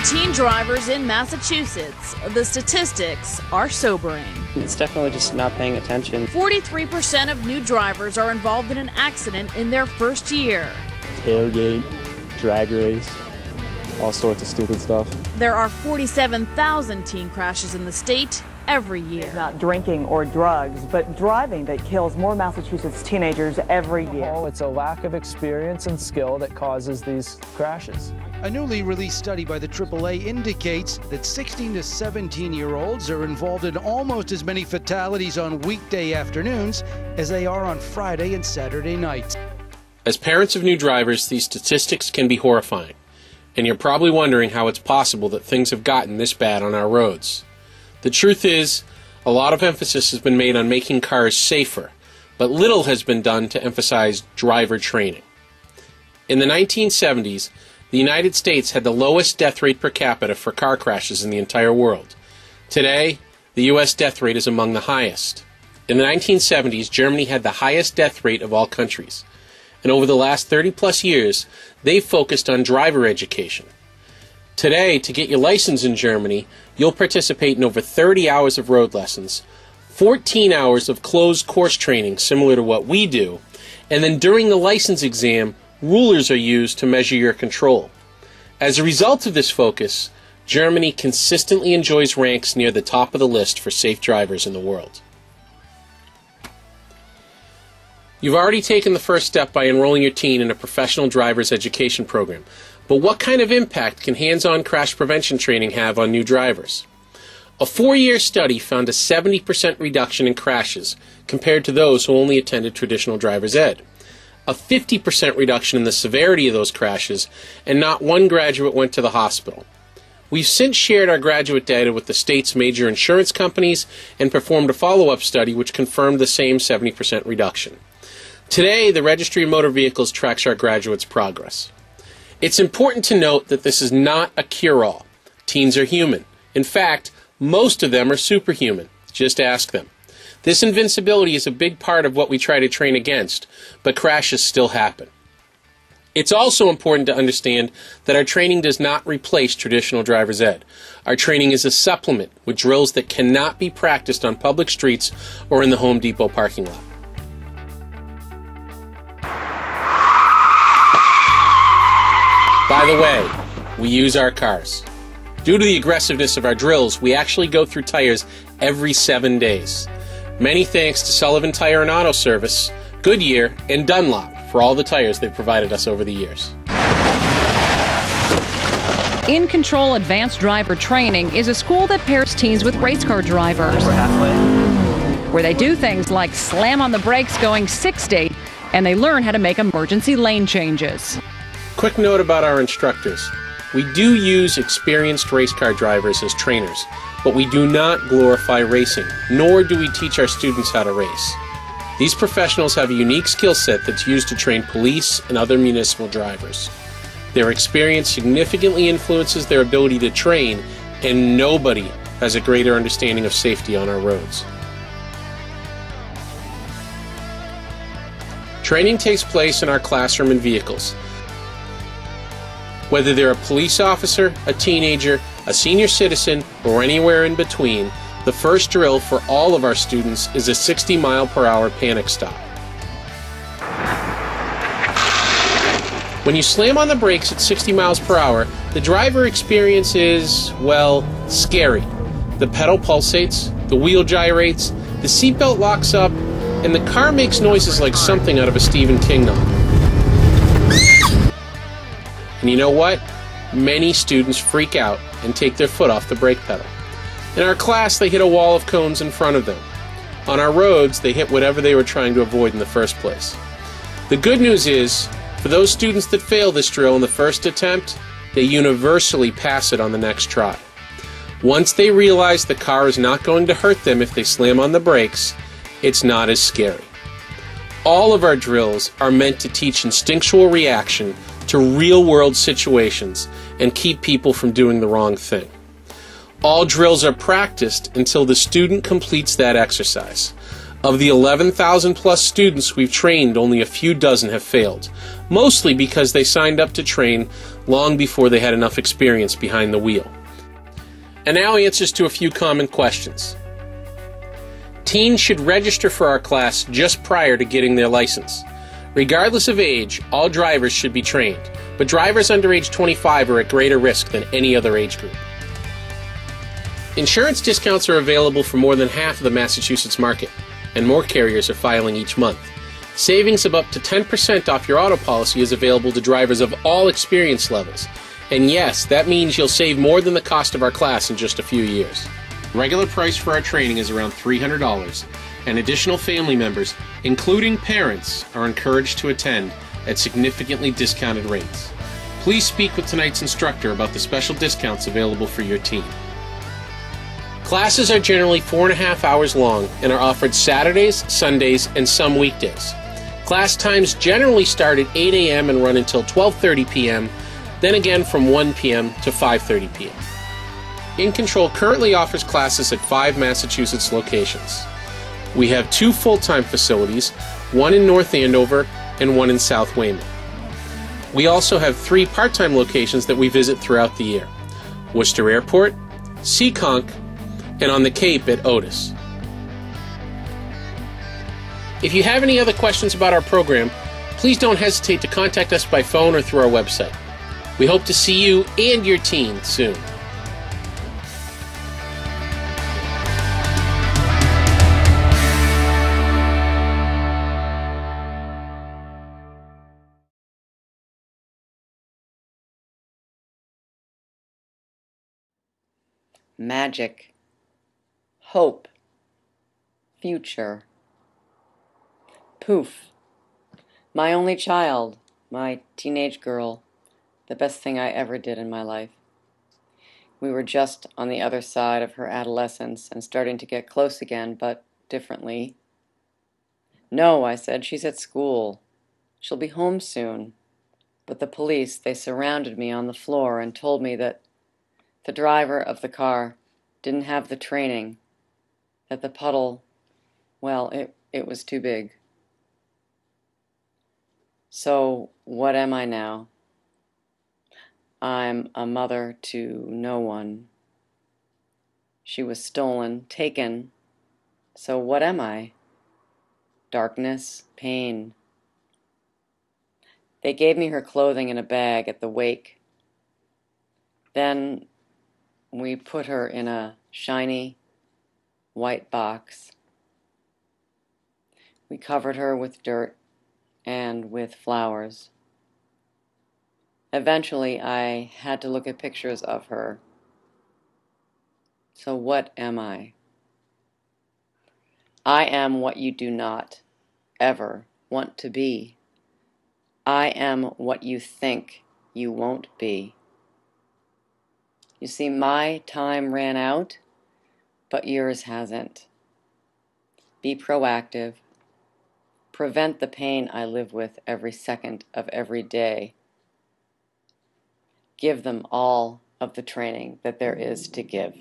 Teen drivers in Massachusetts, the statistics are sobering. It's definitely just not paying attention. 43% of new drivers are involved in an accident in their first year. Tailgate, drag race, all sorts of stupid stuff. There are 47,000 teen crashes in the state every year. Not drinking or drugs, but driving that kills more Massachusetts teenagers every year. It's a lack of experience and skill that causes these crashes. A newly released study by the AAA indicates that 16 to 17-year-olds are involved in almost as many fatalities on weekday afternoons as they are on Friday and Saturday nights. As parents of new drivers, these statistics can be horrifying, and you're probably wondering how it's possible that things have gotten this bad on our roads. The truth is, a lot of emphasis has been made on making cars safer, but little has been done to emphasize driver training. In the 1970s, the United States had the lowest death rate per capita for car crashes in the entire world. Today, the U.S. death rate is among the highest. In the 1970s, Germany had the highest death rate of all countries. And over the last 30-plus years, they've focused on driver education. Today, to get your license in Germany, you'll participate in over 30 hours of road lessons, 14 hours of closed course training similar to what we do, and then during the license exam, rulers are used to measure your control. As a result of this focus, Germany consistently enjoys ranks near the top of the list for safe drivers in the world. You've already taken the first step by enrolling your teen in a professional driver's education program. But what kind of impact can hands-on crash prevention training have on new drivers? A 4-year study found a 70% reduction in crashes compared to those who only attended traditional driver's ed, a 50% reduction in the severity of those crashes, and not one graduate went to the hospital. We've since shared our graduate data with the state's major insurance companies and performed a follow-up study which confirmed the same 70% reduction. Today, the Registry of Motor Vehicles tracks our graduates' progress. It's important to note that this is not a cure-all. Teens are human. In fact, most of them are superhuman. Just ask them. This invincibility is a big part of what we try to train against, but crashes still happen. It's also important to understand that our training does not replace traditional driver's ed. Our training is a supplement with drills that cannot be practiced on public streets or in the Home Depot parking lot. By the way, we use our cars. Due to the aggressiveness of our drills, we actually go through tires every 7 days. Many thanks to Sullivan Tire and Auto Service, Goodyear, and Dunlop for all the tires they've provided us over the years. In Control Advanced Driver Training is a school that pairs teens with race car drivers. We're halfway. Where they do things like slam on the brakes going 60, and they learn how to make emergency lane changes. Quick note about our instructors. We do use experienced race car drivers as trainers, but we do not glorify racing, nor do we teach our students how to race. These professionals have a unique skill set that's used to train police and other municipal drivers. Their experience significantly influences their ability to train, and nobody has a greater understanding of safety on our roads. Training takes place in our classroom and vehicles. Whether they're a police officer, a teenager, a senior citizen, or anywhere in between, the first drill for all of our students is a 60-mile-per-hour panic stop. When you slam on the brakes at 60 miles per hour, the driver experience is, well, scary. The pedal pulsates, the wheel gyrates, the seatbelt locks up, and the car makes noises like something out of a Stephen King novel. And you know what? Many students freak out and take their foot off the brake pedal. In our class, they hit a wall of cones in front of them. On our roads, they hit whatever they were trying to avoid in the first place. The good news is, for those students that fail this drill in the first attempt, they universally pass it on the next try. Once they realize the car is not going to hurt them if they slam on the brakes, it's not as scary. All of our drills are meant to teach instinctual reaction to real-world situations and keep people from doing the wrong thing. All drills are practiced until the student completes that exercise. Of the 11,000 plus students we've trained, only a few dozen have failed, mostly because they signed up to train long before they had enough experience behind the wheel. And now answers to a few common questions. Teens should register for our class just prior to getting their license. Regardless of age, all drivers should be trained, but drivers under age 25 are at greater risk than any other age group. Insurance discounts are available for more than half of the Massachusetts market, and more carriers are filing each month. Savings of up to 10% off your auto policy is available to drivers of all experience levels. And yes, that means you'll save more than the cost of our class in just a few years. Regular price for our training is around $300, and additional family members, including parents, are encouraged to attend at significantly discounted rates. Please speak with tonight's instructor about the special discounts available for your teen. Classes are generally 4.5 hours long and are offered Saturdays, Sundays, and some weekdays. Class times generally start at 8 a.m. and run until 12:30 p.m., then again from 1 p.m. to 5:30 p.m. In Control currently offers classes at 5 Massachusetts locations. We have 2 full-time facilities, one in North Andover and one in South Weymouth. We also have 3 part-time locations that we visit throughout the year: Worcester Airport, Seekonk, and on the Cape at Otis. If you have any other questions about our program, please don't hesitate to contact us by phone or through our website. We hope to see you and your teen soon. Magic, hope, future. Poof. My only child, my teenage girl, the best thing I ever did in my life. We were just on the other side of her adolescence and starting to get close again, but differently. No, I said, she's at school. She'll be home soon. But the police, they surrounded me on the floor and told me that the driver of the car didn't have the training, that the puddle, well, it was too big. So what am I now? I'm a mother to no one. She was stolen, taken. So what am I? Darkness, pain. They gave me her clothing in a bag at the wake. Then we put her in a shiny white box. We covered her with dirt and with flowers. Eventually, I had to look at pictures of her. So what am I? I am what you do not ever want to be. I am what you think you won't be. You see, my time ran out, but yours hasn't. Be proactive. Prevent the pain I live with every second of every day. Give them all of the training that there is to give.